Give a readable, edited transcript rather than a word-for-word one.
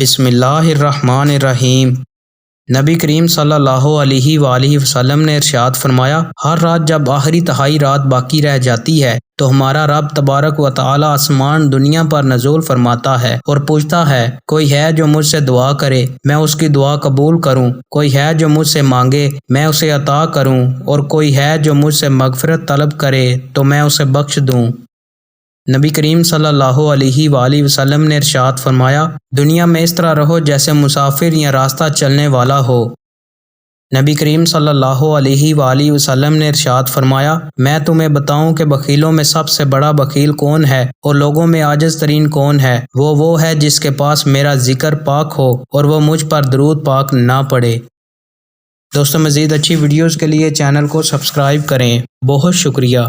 بسم اللہ الرحمن الرحیم۔ نبی کریم صلی اللہ علیہ وآلہ وسلم نے ارشاد فرمایا، ہر رات جب آخری تہائی رات باقی رہ جاتی ہے تو ہمارا رب تبارک و تعالی آسمان دنیا پر نزول فرماتا ہے اور پوچھتا ہے، کوئی ہے جو مجھ سے دعا کرے میں اس کی دعا قبول کروں، کوئی ہے جو مجھ سے مانگے میں اسے عطا کروں، اور کوئی ہے جو مجھ سے مغفرت طلب کرے تو میں اسے بخش دوں۔ نبی کریم صلی اللہ علیہ وآلہ وسلم نے ارشاد فرمایا، دنیا میں اس طرح رہو جیسے مسافر یا راستہ چلنے والا ہو۔ نبی کریم صلی اللہ علیہ وآلہ وسلم نے ارشاد فرمایا، میں تمہیں بتاؤں کہ بخیلوں میں سب سے بڑا بخیل کون ہے اور لوگوں میں عاجز ترین کون ہے؟ وہ ہے جس کے پاس میرا ذکر پاک ہو اور وہ مجھ پر درود پاک نہ پڑھے۔ دوستو، مزید اچھی ویڈیوز کے لیے چینل کو سبسکرائب کریں۔ بہت شکریہ۔